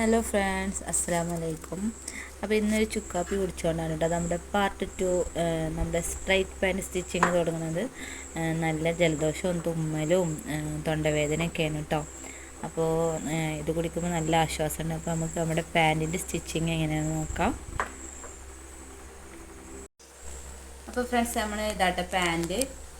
Hello friends, അസ്സലാമു അലൈക്കും. അപ്പോൾ ഇന്നൊരു ചുക്കാപ്പി കുടിച്ചുകൊണ്ടാണ് കേട്ടോ നമ്മുടെ പാർട്ട് 2 നമ്മുടെ സ്ട്രൈറ്റ് പാൻറ് സ്റ്റിച്ചിങ് തുടങ്ങുന്നത്. നല്ല ജലദോഷവും തുമ്മലും തൊണ്ടവേദനയൊക്കെയാണ് കേട്ടോ. അപ്പോൾ ഇത് കുടിക്കുമ്പോൾ നല്ല ആശ്വാസമുണ്ട്. അപ്പോൾ നമുക്ക് നമ്മുടെ പാൻറ്റിൻ്റെ സ്റ്റിച്ചിങ് എങ്ങനെയാണെന്ന് നോക്കാം. അപ്പോൾ ഫ്രണ്ട്സ്, നമ്മൾ ഇതാട്ടെ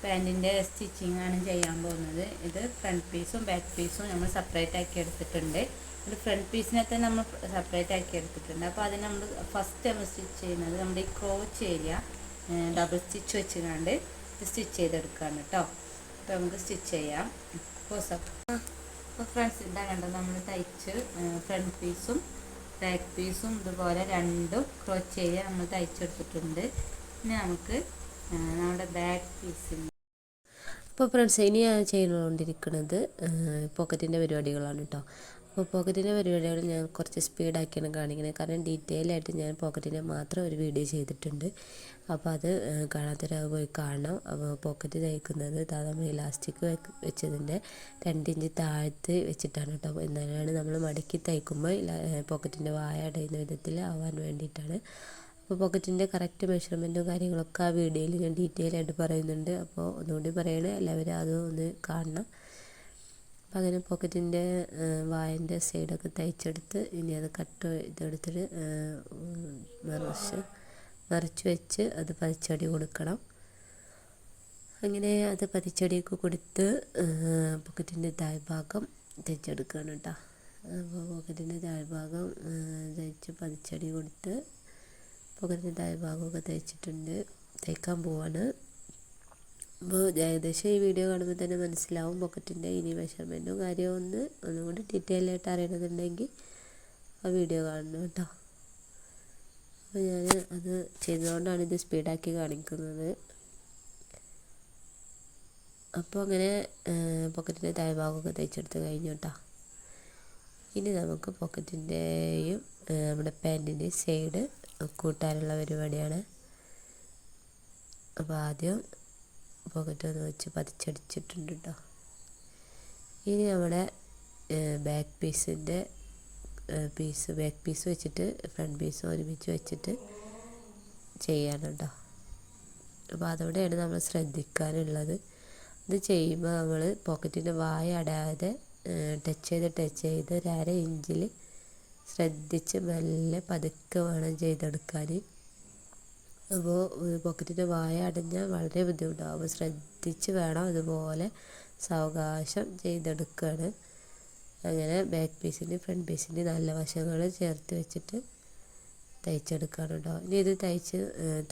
പാൻറ്റിൻ്റെ സ്റ്റിച്ചിങ് ആണ് ചെയ്യാൻ പോകുന്നത്. ഇത് ഫ്രണ്ട് പീസും ബാക്ക് പീസും നമ്മൾ സെപ്പറേറ്റ് ആക്കി എടുത്തിട്ടുണ്ട്. ഒരു ഫ്രണ്ട് പീസിനകത്ത് നമ്മൾ സെപ്പറേറ്റ് ആക്കി എടുത്തിട്ടുണ്ട്. അപ്പോൾ അതിന് നമ്മൾ ഫസ്റ്റ് നമ്മൾ സ്റ്റിച്ച് ചെയ്യുന്നത് നമ്മുടെ ഈ ക്രോച്ച് ഏരിയ ഡബിൾ സ്റ്റിച്ച് വെച്ചുകൊണ്ട് സ്റ്റിച്ച് ചെയ്തെടുക്കുകയാണ് കേട്ടോ. അപ്പോൾ നമുക്ക് സ്റ്റിച്ച് ചെയ്യാം. അപ്പോൾ ഫ്രണ്ട്സ്, ഇതാ കണ്ടത് നമ്മൾ തയ്ച്ച് ഫ്രണ്ട് പീസും ബാക്ക് പീസും ഇതുപോലെ രണ്ടും ക്രോച്ച് ഏരിയ നമ്മൾ തയ്ച്ചെടുത്തിട്ടുണ്ട്. ഇനി നമുക്ക് നമ്മുടെ ബാക്ക് പീസിൽ അപ്പോൾ ഫ്രണ്ട്സ്, ഇനി ഞാൻ ചെയ്തുകൊണ്ടിരിക്കുന്നത് പോക്കറ്റിൻ്റെ പരിപാടികളാണ് കേട്ടോ. അപ്പോൾ പോക്കറ്റിൻ്റെ പരിപാടികൾ ഞാൻ കുറച്ച് സ്പീഡാക്കിയാണ് കാണിക്കുന്നത്. കാരണം ഡീറ്റെയിൽ ആയിട്ട് ഞാൻ പോക്കറ്റിൻ്റെ മാത്രം ഒരു വീഡിയോ ചെയ്തിട്ടുണ്ട്. അപ്പോൾ അത് കാണാത്തൊരാൾ പോയി കാണണം. അപ്പോൾ പോക്കറ്റ് തയ്ക്കുന്നത് നമ്മൾ ഇലാസ്റ്റിക് വെച്ചതിൻ്റെ 2 ഇഞ്ച് താഴത്ത് വെച്ചിട്ടാണ് കേട്ടോ. എന്നാലാണ് നമ്മൾ മടക്കി തയ്ക്കുമ്പോൾ പോക്കറ്റിൻ്റെ വായ അടയുന്ന വിധത്തിൽ ആവാൻ വേണ്ടിയിട്ടാണ്. അപ്പോൾ പോക്കറ്റിൻ്റെ കറക്റ്റ് മെഷർമെൻറ്റും കാര്യങ്ങളൊക്കെ ആ വീഡിയോയിൽ ഞാൻ ഡീറ്റെയിൽ ആയിട്ട് പറയുന്നുണ്ട്. അപ്പോൾ ഒന്നുകൂടി പറയണേ, എല്ലാവരും അതൊന്ന് കാണണം. അപ്പോൾ അങ്ങനെ പോക്കറ്റിൻ്റെ വായൻ്റെ സൈഡൊക്കെ തയ്ച്ചെടുത്ത് ഇനി അത് കട്ട് ഇതെടുത്തിട്ട് മറിച്ച് വെച്ച് അത് പതിച്ചടി കൊടുക്കണം. അങ്ങനെ അത് പതിച്ചടിയൊക്കെ കൊടുത്ത് പോക്കറ്റിൻ്റെ താഴ്ഭാഗം തയ്ച്ചെടുക്കുകയാണ് കേട്ടോ. അപ്പോൾ പോക്കറ്റിൻ്റെ താഴ്ഭാഗം തയ്ച്ച് പതിച്ചടി കൊടുത്ത് പോക്കറ്റിൻ്റെ താഴ്ഭാഗമൊക്കെ തയ്ച്ചിട്ടുണ്ട്. തയ്ക്കാൻ പോവാണ്. അപ്പോൾ ഏകദേശം ഈ വീഡിയോ കാണുമ്പോൾ തന്നെ മനസ്സിലാവും പോക്കറ്റിൻ്റെ ഇനി മെഷർമെൻറ്റും കാര്യവും ഒന്നും കൂടി ഡീറ്റെയിൽ ആയിട്ട് അറിയണമെന്നുണ്ടെങ്കിൽ ആ വീഡിയോ കാണണം കേട്ടോ. അപ്പോൾ ഞാൻ അത് ചെയ്തുകൊണ്ടാണ് ഇത് സ്പീഡാക്കി കാണിക്കുന്നത്. അപ്പോൾ അങ്ങനെ പോക്കറ്റിൻ്റെ താഴ്ഭാഗമൊക്കെ തയ്ച്ചെടുത്ത് കഴിഞ്ഞു കേട്ടോ. ഇനി നമുക്ക് പോക്കറ്റിൻ്റെയും നമ്മുടെ പാൻറ്റിൻ്റെയും സൈഡ് കൂട്ടാനുള്ള പരിപാടിയാണ്. അപ്പോൾ ആദ്യം പോക്കറ്റ് ഒന്ന് വെച്ച് പതിച്ചടിച്ചിട്ടുണ്ട് കേട്ടോ. ഇനി നമ്മുടെ ബാക്ക് പീസ് വെച്ചിട്ട് ഫ്രണ്ട് പീസ് ഒരുമിച്ച് വെച്ചിട്ട് ചെയ്യണം കേട്ടോ. അപ്പോൾ അതോടെയാണ് നമ്മൾ ശ്രദ്ധിക്കാനുള്ളത്. ഇത് ചെയ്യുമ്പോൾ നമ്മൾ പോക്കറ്റിൻ്റെ വായ അടയാതെ ടച്ച് ചെയ്ത് ഒരു 1/2 ഇഞ്ചിൽ ശ്രദ്ധിച്ച് മെല്ലെ പതുക്കെ വേണം ചെയ്തെടുക്കാൻ. അപ്പോൾ പോക്കറ്റിൻ്റെ വായ അടഞ്ഞാൽ വളരെ ബുദ്ധിമുട്ടാകും. അപ്പോൾ ശ്രദ്ധിച്ച് വേണം അതുപോലെ സാവകാശം ചെയ്തെടുക്കുകയാണ്. അങ്ങനെ ബാക്ക് പീസിൻ്റെ ഫ്രണ്ട് പീസിൻ്റെ നല്ല വശങ്ങൾ ചേർത്ത് വെച്ചിട്ട് തയ്ച്ചെടുക്കുകയാണ് കേട്ടോ. ഇനി ഇത് തയ്ച്ച്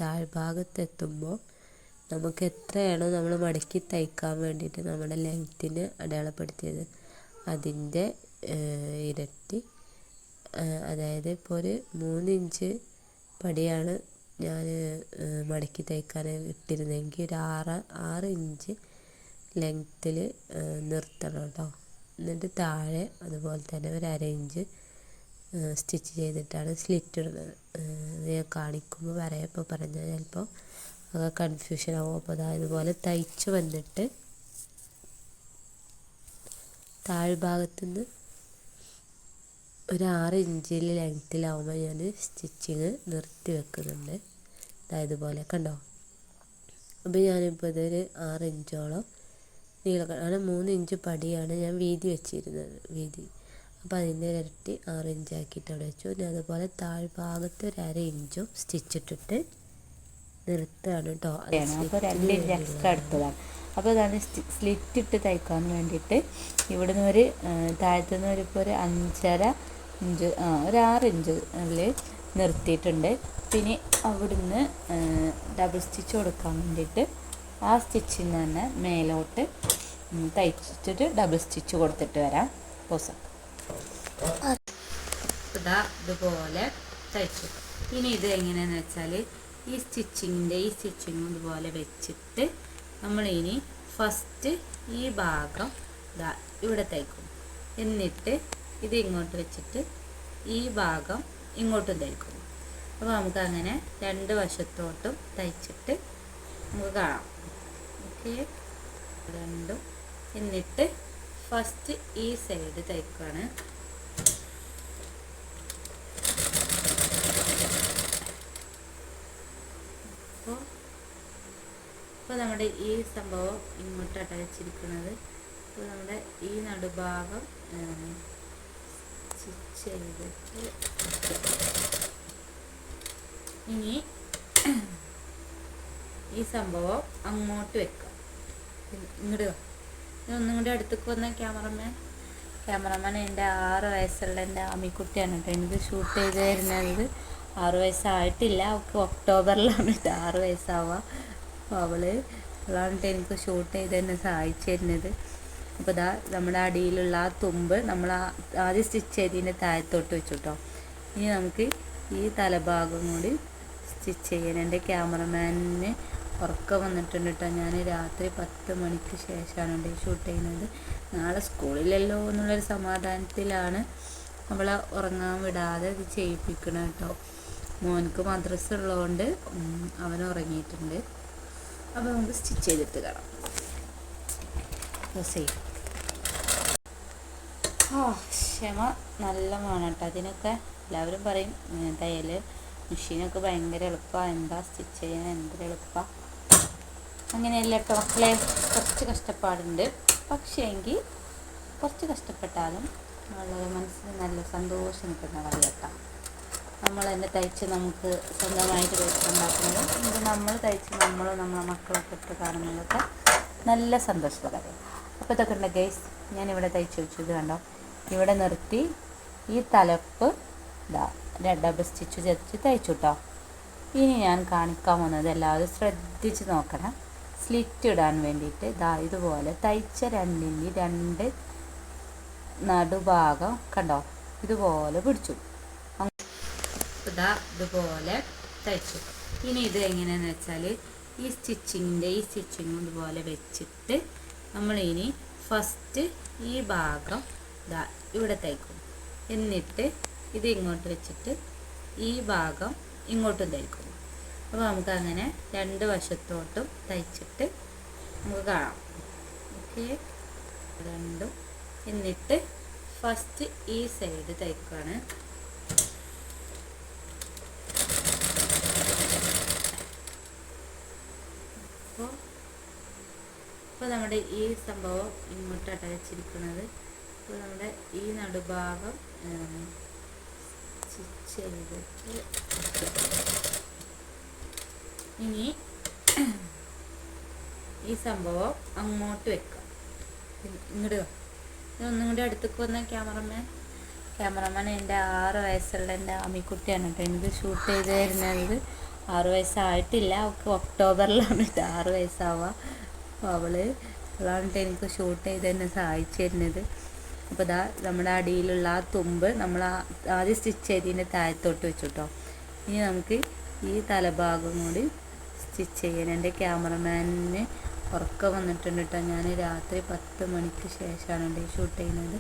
താഴ്ഭാഗത്തെത്തുമ്പോൾ നമുക്ക് എത്രയാണോ നമ്മൾ മടക്കി തയ്ക്കാൻ വേണ്ടിയിട്ട് നമ്മുടെ ലെങ്ത്തിന് അടയാളപ്പെടുത്തിയത് അതിൻ്റെ ഇരട്ടി, അതായത് ഇപ്പോൾ ഒരു 3 ഇഞ്ച് പടിയാണ് ഞാൻ മടക്കി തയ്ക്കാൻ ഇട്ടിരുന്നെങ്കിൽ ഒരു 6 ഇഞ്ച് ലെങ്ത്തിൽ നിർത്തണം കേട്ടോ. എന്നിട്ട് താഴെ അതുപോലെ തന്നെ ഒരു 1/2 ഇഞ്ച് സ്റ്റിച്ച് ചെയ്തിട്ടാണ് സ്ലിറ്റ് ഇടുന്നത്. ഞാൻ കാണിക്കുമ്പോൾ ഇപ്പോൾ പറഞ്ഞാൽ ചിലപ്പോൾ അത് കൺഫ്യൂഷൻ ആവും. അപ്പോൾ അതുപോലെ തയ്ച്ച് വന്നിട്ട് താഴ്ഭാഗത്തുനിന്ന് ഒരു 6 ഇഞ്ചിൽ ലെങ്ത്തിലാവുമ്പോൾ ഞാൻ സ്റ്റിച്ചിങ് നിർത്തി വെക്കുന്നുണ്ട്. ഇതുപോലെ കണ്ടോ. അപ്പോൾ ഞാനിപ്പോൾ ഇതൊരു 6 ഇഞ്ചോളം നീളം, 3 ഇഞ്ച് പടിയാണ് ഞാൻ വീതി വെച്ചിരുന്നത്. അപ്പോൾ അതിൻ്റെ ഇരട്ടി 6 ഇഞ്ചാക്കിയിട്ട് അവിടെ വെച്ചു. ഞാൻ അതുപോലെ താഴ്ഭാഗത്ത് ഒരു 1/2 ഇഞ്ചും സ്റ്റിച്ചിട്ടിട്ട് നിർത്തുകയാണ് കേട്ടോ. അപ്പോൾ 2 ഇഞ്ച് എക്സ്ട്രാ എടുത്തതാണ്. അപ്പോൾ അതാണ് സ്ലിറ്റ് ഇട്ട് തയ്ക്കാൻ വേണ്ടിയിട്ട് ഇവിടുന്ന് ഒരു താഴത്തുനിന്ന് ഒരു 5.5 ഇഞ്ച് ഒരു 6 ഇഞ്ച് നിർത്തിയിട്ടുണ്ട്. പിന്നെ അവിടുന്ന് ഡബിൾ സ്റ്റിച്ച് കൊടുക്കാൻ വേണ്ടിയിട്ട് ആ സ്റ്റിച്ചിൽ നിന്ന് തന്നെ മേലോട്ട് തയ്ച്ചിട്ട് ഡബിൾ സ്റ്റിച്ച് കൊടുത്തിട്ട് വരാം. ഇതുപോലെ തയ്ച്ചു. ഇനി ഇത് എങ്ങനെയാണെന്ന് വെച്ചാൽ ഈ സ്റ്റിച്ചിങ് ഇതുപോലെ വെച്ചിട്ട് നമ്മളിനി ഫസ്റ്റ് ഈ ഭാഗം ഇവിടെ തയ്ക്കും. എന്നിട്ട് ഇത് ഇങ്ങോട്ട് വെച്ചിട്ട് ഈ ഭാഗം ഇങ്ങോട്ടും തയ്ക്കും. അപ്പോൾ നമുക്ക് അങ്ങനെ 2 വശത്തോട്ടും തയ്ച്ചിട്ട് നമുക്ക് കാണാം. ഓക്കെ, രണ്ടും. എന്നിട്ട് ഫസ്റ്റ് ഈ സൈഡ് തയ്ക്കുകയാണ്. നമ്മുടെ ഈ സംഭവം ഇങ്ങോട്ടാണ് വെച്ചിരിക്കുന്നത്. അപ്പോൾ നമ്മുടെ ഈ നടുഭാഗം സ്റ്റിച്ച് ചെയ്തിട്ട് ഇനി ഈ സംഭവം അങ്ങോട്ട് വെക്കാം. ഇങ്ങോട്ട് ഒന്നും കൂടി അടുത്തേക്ക് വന്ന ക്യാമറമാൻ എൻ്റെ 6 വയസ്സുള്ള എൻ്റെ ആമിക്കുട്ടിയാണ് കേട്ടോ. എനിക്ക് ഷൂട്ട് ചെയ്ത് തരുന്നത് 6 വയസ്സായിട്ടില്ല, അവൾക്ക് ഒക്ടോബറിലാണ് 6 വയസ്സാവുക. അപ്പോൾ അവളാണ് എനിക്ക് ഷൂട്ട് ചെയ്ത് തന്നെ സഹായിച്ചു തരുന്നത്. അപ്പോൾ ഇതാ നമ്മുടെ അടിയിലുള്ള ആ തുമ്പ് നമ്മൾ ആദ്യം സ്റ്റിച്ച് ചെയ്തതിൻ്റെ താഴത്തോട്ട് വെച്ചു കേട്ടോ. ഇനി നമുക്ക് ഈ തലഭാഗം കൂടി സ്റ്റിച്ച് ചെയ്യാൻ. എൻ്റെ ക്യാമറമാനിന് ഉറക്കം വന്നിട്ടുണ്ട് കേട്ടോ. ഞാൻ രാത്രി 10 മണിക്ക് ശേഷമാണ് കേട്ടോ ഷൂട്ട് ചെയ്യുന്നത്. നാളെ സ്കൂളിലല്ലോ എന്നുള്ളൊരു സമാധാനത്തിലാണ് അവളെ ഉറങ്ങാൻ വിടാതെ ഇത് ചെയ്യിപ്പിക്കണം കേട്ടോ. മോനക്ക് മദ്രസ ഉള്ളതുകൊണ്ട് അവൻ ഉറങ്ങിയിട്ടുണ്ട്. അപ്പോൾ നമുക്ക് സ്റ്റിച്ച് ചെയ്തിട്ട് കാണാം. ക്ഷമ നല്ല വേണം കേട്ടോ. അതിനൊക്കെ എല്ലാവരും പറയും തയ്യൽ മെഷീനൊക്കെ ഭയങ്കര എളുപ്പമാണ്, എന്താ സ്റ്റിച്ച് ചെയ്യാൻ എന്തൊരു എളുപ്പമാണ്. അങ്ങനെയല്ല കേട്ടോ മക്കളെ, കുറച്ച് കഷ്ടപ്പാടുണ്ട്. പക്ഷേ എങ്കിൽ കുറച്ച് കഷ്ടപ്പെട്ടാലും വളരെ മനസ്സിന് നല്ല സന്തോഷം കിട്ടുന്ന കാര്യട്ടോ. നമ്മൾ തന്നെ തയ്ച്ച് നമുക്ക് സ്വന്തമായിട്ട് പൈസ ഉണ്ടാക്കുന്നത്, ഇത് നമ്മൾ തയ്ച്ച് നമ്മളെ മക്കളൊക്കെ ഇട്ട് കാണുന്നതൊക്കെ നല്ല സന്തോഷമുള്ള കാര്യം. അപ്പോൾ ഇതൊക്കെ ഉണ്ട് ഗൈസ്, ഞാനിവിടെ തയ്ച്ച് വെച്ചു. ഇത് കണ്ടോ, ഇവിടെ നിർത്തി ഈ തലപ്പ് ഇതാ ഡബിൾ സ്റ്റിച്ച് ചെയ്ത് തയ്ച്ചു കേട്ടോ. ഇനി ഞാൻ കാണിക്കാൻ പോകുന്നത് എല്ലാവരും ശ്രദ്ധിച്ച് നോക്കണം. സ്ലിറ്റ് ഇടാൻ വേണ്ടിയിട്ട് ഇതാ ഇതുപോലെ തയ്ച്ച 2 നടുഭാഗം കണ്ടോ ഇതുപോലെ പിടിച്ചു. ഇതാ ഇതുപോലെ തയ്ച്ചു. ഇനി ഇത് എങ്ങനെയാണെന്ന് വെച്ചാൽ ഈ സ്റ്റിച്ചിങ്ങും ഇതുപോലെ വെച്ചിട്ട് നമ്മളിനി ഫസ്റ്റ് ഈ ഭാഗം ഇതാ ഇവിടെ തയ്ക്കും. എന്നിട്ട് ഇത് ഇങ്ങോട്ട് വെച്ചിട്ട് ഈ ഭാഗം ഇങ്ങോട്ടും തയ്ക്കും. അപ്പോൾ നമുക്ക് അങ്ങനെ 2 വശത്തോട്ടും തയ്ച്ചിട്ട് നമുക്ക് കാണാം. ഓക്കെ, രണ്ടും. എന്നിട്ട് ഫസ്റ്റ് ഈ സൈഡ് തയ്ക്കുകയാണ്. അപ്പോൾ നമ്മുടെ ഈ സംഭവം ഇങ്ങോട്ടാണ് വെച്ചിരിക്കുന്നത്. അപ്പോൾ നമ്മുടെ ഈ നടുഭാഗം സ്റ്റിച്ച് ചെയ്തിട്ട് ഇനി ഈ സംഭവം അങ്ങോട്ട് വെക്കാം. ഇങ്ങോട്ട് ഒന്നും കൂടി അടുത്തേക്ക് വന്ന ക്യാമറമാൻ എൻ്റെ 6 വയസ്സുള്ള എൻ്റെ ആമിക്കുട്ടിയാണ് കേട്ടോ. എനിക്ക് ഷൂട്ട് ചെയ്ത് തരുന്നത് 6 വയസ്സായിട്ടില്ല, അവൾക്ക് ഒക്ടോബറിലാണ് 6 വയസ്സാവുക. അപ്പോൾ അവളാണ് എനിക്ക് ഷൂട്ട് ചെയ്ത് തന്നെ സഹായിച്ചു തരുന്നത്. അപ്പോൾ ഇതാ നമ്മുടെ അടിയിലുള്ള ആ തുമ്പ് നമ്മൾ ആദ്യം സ്റ്റിച്ച് ചെയ്തതിൻ്റെ താഴത്തോട്ട് വെച്ചു കേട്ടോ. ഇനി നമുക്ക് ഈ തലഭാഗം കൂടി സ്റ്റിച്ച് ചെയ്യാൻ. എൻ്റെ ക്യാമറമാനിന് ഉറക്കം വന്നിട്ടുണ്ട് കേട്ടോ. ഞാൻ രാത്രി 10 മണിക്ക് ശേഷമാണ് കേട്ടോ ഷൂട്ട് ചെയ്യുന്നത്.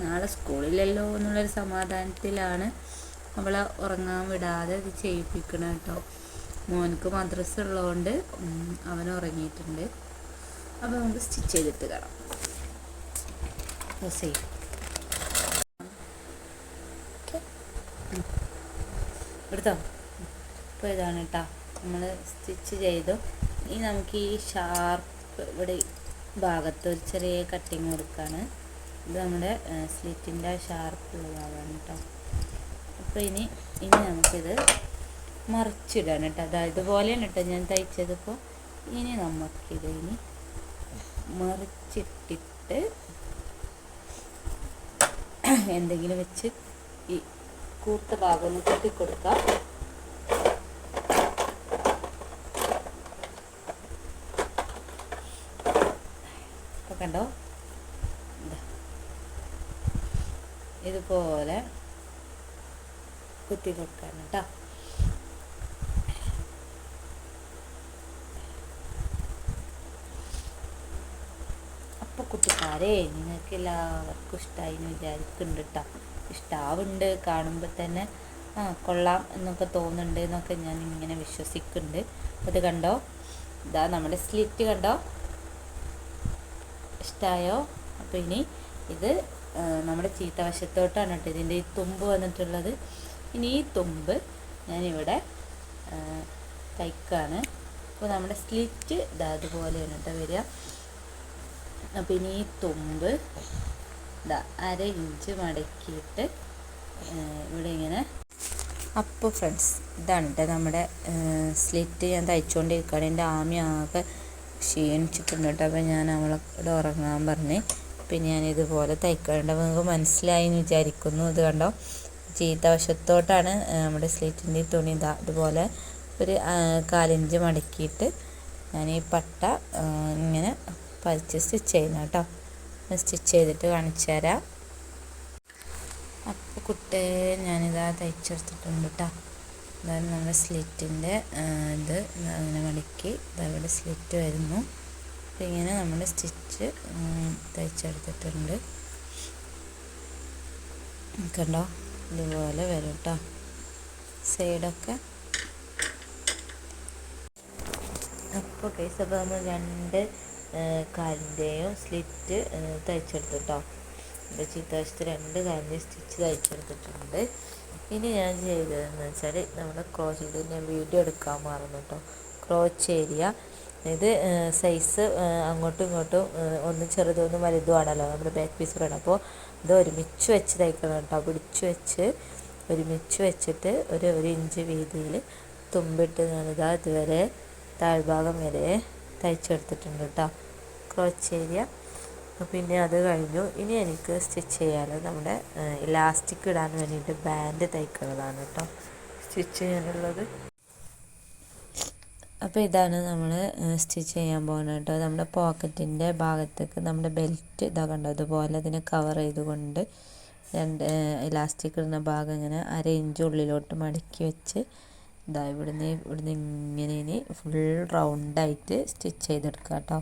നാളെ സ്കൂളിലല്ലോ എന്നുള്ളൊരു സമാധാനത്തിലാണ് അവളെ ഉറങ്ങാൻ വിടാതെ ഇത് ചെയ്യിപ്പിക്കണം കേട്ടോ. മോനക്ക് മദ്രസ ഉള്ളതുകൊണ്ട് അവൻ ഉറങ്ങിയിട്ടുണ്ട്. അപ്പോൾ നമുക്ക് സ്റ്റിച്ച് ചെയ്തിട്ട് കാണാം. എടുത്തോ. അപ്പോൾ ഇതാണ് കേട്ടോ നമ്മൾ സ്റ്റിച്ച് ചെയ്തു. ഇനി നമുക്ക് ഈ ഷാർപ്പ് ഇവിടെ ഭാഗത്ത് ഒരു ചെറിയ കട്ടിങ് കൊടുക്കുകയാണ്. ഇത് നമ്മുടെ സ്ലിറ്റിൻ്റെ ഷാർപ്പുള്ള ഭാഗമാണ് കേട്ടോ. അപ്പോൾ ഇനി നമുക്കിത് മറിച്ചിടാണ് കേട്ടോ. അതായത് ഇതുപോലെയാണ് കേട്ടോ ഞാൻ തയ്ച്ചതിപ്പോൾ. ഇനി നമുക്കിത് മറിച്ചിട്ടിട്ട് എന്തെങ്കിലും വെച്ച് ഈ കൂർത്ത ഭാഗം ഒന്ന് കെട്ടിക്കൊടുക്കാം. അപ്പോൾ കണ്ടോ ഇതുപോലെ കുത്തി കൊടുക്കാൻ കേട്ടോ. അപ്പോൾ കുട്ടിക്കാരെ നിങ്ങൾക്ക് എല്ലാവർക്കും ഇഷ്ടമായി എന്ന് വിചാരിക്കുന്നുണ്ട് കേട്ടോ. ഇഷ്ടാവുന്നുണ്ട്, കാണുമ്പോൾ തന്നെ കൊള്ളാം എന്നൊക്കെ തോന്നുന്നുണ്ട് എന്നൊക്കെ ഞാൻ ഇങ്ങനെ വിശ്വസിക്കുന്നുണ്ട്. അത് കണ്ടോ, ഇതാ നമ്മുടെ സ്ലിറ്റ് കണ്ടോ, ഇഷ്ടമായോ? അപ്പോൾ ഇനി ഇത് നമ്മുടെ ചീത്ത വശത്തോട്ടാണ് കേട്ടോ ഇതിൻ്റെ ഈ തുമ്പ് വന്നിട്ടുള്ളത്. ഇനി ഈ തുമ്പ് ഞാനിവിടെ തയ്ക്കാണ്. അപ്പോൾ നമ്മുടെ സ്ലിറ്റ് ഇതാ അതുപോലെയാണ് കേട്ടോ വരിക. അപ്പോൾ ഇനി ഈ തുമ്പ് ഇതാ 1/2 ഇഞ്ച് മടക്കിയിട്ട് ഇവിടെ ഇങ്ങനെ. അപ്പോൾ ഫ്രണ്ട്സ് ഇതാണ് കേട്ടോ നമ്മുടെ സ്ലിറ്റ്. ഞാൻ തയ്ച്ചുകൊണ്ടിരിക്കുകയാണ്. എൻ്റെ ആമി ആകെ ക്ഷീണിച്ചിട്ടുണ്ട് കേട്ടോ. അപ്പോൾ ഞാൻ അവളോട് ഉറങ്ങാൻ പറഞ്ഞ്. പിന്നെ ഞാനിതുപോലെ തയ്ക്കേണ്ട നിങ്ങൾക്ക് മനസ്സിലായി എന്ന് വിചാരിക്കുന്നു. ഇത് കണ്ടോ, ചീത്ത വശത്തോട്ടാണ് നമ്മുടെ സ്ലിറ്റിൻ്റെ തുണി. ഇതുപോലെ ഒരു 1/4 ഇഞ്ച് മടക്കിയിട്ട് ഞാൻ ഈ പട്ട ഇങ്ങനെ പതിച്ച് സ്റ്റിച്ച് ചെയ്യുന്ന കേട്ടോ. സ്റ്റിച്ച് ചെയ്തിട്ട് കാണിച്ചു തരാം. അപ്പോൾ കുട്ടിയെ ഞാനിതാ തയ്ച്ചെടുത്തിട്ടുണ്ട് കേട്ടോ. അതാണ് നമ്മുടെ സ്ലിറ്റിൻ്റെ ഇത് അങ്ങനെ മടക്കി ഇവിടെ സ്ലിറ്റ് വരുന്നു. അപ്പോൾ ഇങ്ങനെ നമ്മൾ സ്റ്റിച്ച് തയ്ച്ചെടുത്തിട്ടുണ്ട്. കണ്ടോ, ഇതുപോലെ വരും കേട്ടോ സൈഡൊക്കെ. അപ്പോൾ കേസ് അപ്പോൾ നമ്മൾ 2 കാലിൻ്റെയും സ്ലിറ്റ് തയ്ച്ചെടുത്തു കേട്ടോ. എൻ്റെ ചീത്തവശത്ത് 2 കാലിൻ്റെയും സ്റ്റിച്ച് തയ്ച്ചെടുത്തിട്ടുണ്ട്. ഇനി ഞാൻ ചെയ്തതെന്ന് വെച്ചാൽ നമ്മുടെ ക്രോച്ച് ഞാൻ വീഡിയോ എടുക്കാൻ മറന്നു കേട്ടോ. ക്രോച്ച് ഏരിയ ഇത് സൈസ് അങ്ങോട്ടും ഇങ്ങോട്ടും ഒന്ന് ചെറുതൊന്നും വലുതുമാണല്ലോ നമ്മുടെ ബാക്ക് പീസ് വേണം. അപ്പോൾ ഇത് ഒരുമിച്ച് വെച്ച് തയ്ക്കണം കേട്ടോ. പിടിച്ച് വെച്ച് ഒരുമിച്ച് വെച്ചിട്ട് ഒരു ഇഞ്ച് വീതിയിൽ തുമ്പിട്ട് ഞാനിതാ ഇതുവരെ താഴ്ഭാഗം വരെ തയ്ച്ചെടുത്തിട്ടുണ്ട് കേട്ടോ ക്രോച്ച് ഏരിയ. പിന്നെ അത് കഴിഞ്ഞു. ഇനി എനിക്ക് സ്റ്റിച്ച് ചെയ്യാൻ നമ്മുടെ ഇലാസ്റ്റിക് ഇടാൻ വേണ്ടിയിട്ട് ബാൻഡ് തയ്ക്കുന്നതാണ് കേട്ടോ സ്റ്റിച്ച് ചെയ്യാനുള്ളത്. അപ്പോൾ ഇതാണ് നമ്മൾ സ്റ്റിച്ച് ചെയ്യാൻ പോകുന്നത് കേട്ടോ. നമ്മുടെ പോക്കറ്റിൻ്റെ ഭാഗത്തേക്ക് നമ്മുടെ ബെൽറ്റ് ഇതാ കണ്ടോ, ഇതുപോലെ ഇതിനെ കവർ ചെയ്തുകൊണ്ട് 2 ഇലാസ്റ്റിക് ഇടുന്ന ഭാഗം ഇങ്ങനെ 1/2 ഇഞ്ച് ഉള്ളിലോട്ട് മടക്കി വെച്ച് ഇതാ ഇവിടുന്ന് ഇങ്ങനെ ഫുൾ റൗണ്ടായിട്ട് സ്റ്റിച്ച് ചെയ്തെടുക്കുക കേട്ടോ.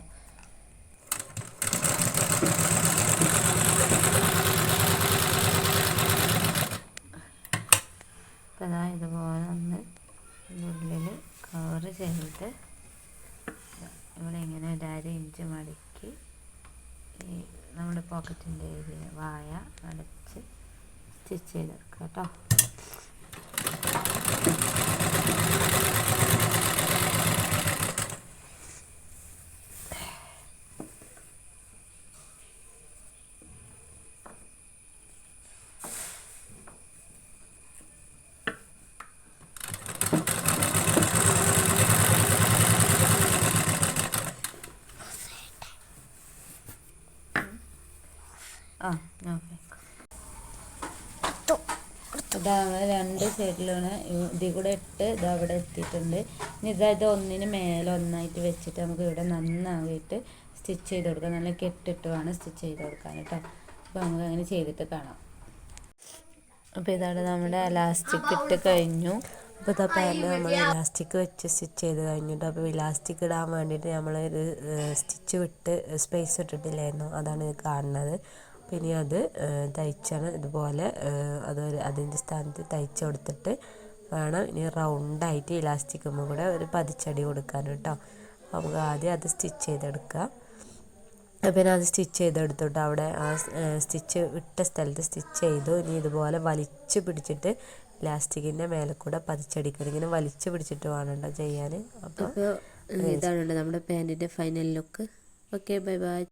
അപ്പോൾ ഇതുപോലെ ഒന്ന് ഉള്ളിൽ കവർ ചെയ്തിട്ട് ഇവിടെ ഇങ്ങനെ 1/2 ഇഞ്ച് മടക്കി ഈ നമ്മുടെ പോക്കറ്റിൻ്റെ ഏരിയ വായ അടച്ച് സ്റ്റിച്ച് ചെയ്തെടുക്കുക കേട്ടോ. ഇതാ 2 സൈഡിലാണ് ഇതിൽ കൂടെ ഇട്ട് ഇത് അവിടെ എത്തിയിട്ടുണ്ട്. ഇനി ഇത് ഒന്നിന് മേലെ ഒന്നായിട്ട് വെച്ചിട്ട് നമുക്ക് ഇവിടെ നന്നായിട്ട് സ്റ്റിച്ച് ചെയ്ത് കൊടുക്കാം. നല്ല കെട്ടിട്ട് വേണം സ്റ്റിച്ച് ചെയ്ത് കൊടുക്കാൻ കേട്ടോ. അപ്പോൾ നമുക്ക് അങ്ങനെ ചെയ്തിട്ട് കാണാം. അപ്പോൾ ഇതാണ് നമ്മുടെ ഇലാസ്റ്റിക് ഇട്ട് കഴിഞ്ഞു. അപ്പോൾ ഇതാ പാൻറ്റ് നമ്മൾ ഇലാസ്റ്റിക് വെച്ച് സ്റ്റിച്ച് ചെയ്ത് കഴിഞ്ഞിട്ട്. അപ്പോൾ ഇലാസ്റ്റിക് ഇടാൻ വേണ്ടിയിട്ട് നമ്മളൊരു സ്റ്റിച്ച് വിട്ട് സ്പേസ് ഇട്ടിട്ടില്ലായിരുന്നു, അതാണ് ഇത് കാണുന്നത്. പിന്നെ അത് തയ്ച്ചാണ് ഇതുപോലെ അതിൻ്റെ സ്ഥാനത്ത് തയ്ച്ച് കൊടുത്തിട്ട് വേണം ഇനി റൗണ്ടായിട്ട് ഇലാസ്റ്റിക്കുമ്പോൾ കൂടെ ഒരു പതിച്ചടി കൊടുക്കാൻ കേട്ടോ. നമുക്ക് ആദ്യം അത് സ്റ്റിച്ച് ചെയ്തെടുക്കുക. പിന്നെ അത് സ്റ്റിച്ച് ചെയ്തെടുത്തിട്ട് അവിടെ ആ സ്റ്റിച്ച് ഇട്ട സ്ഥലത്ത് സ്റ്റിച്ച് ചെയ്തു. ഇനി ഇതുപോലെ വലിച്ച് പിടിച്ചിട്ട് ഇലാസ്റ്റിക്കിൻ്റെ മേലെ കൂടെ പതിച്ചടിക്കണം. ഇങ്ങനെ വലിച്ച് പിടിച്ചിട്ട് വേണം ചെയ്യാൻ. അപ്പോൾ ഇതാണ് നമ്മുടെ പാൻറ്റിൻ്റെ final look. Okay, bye by.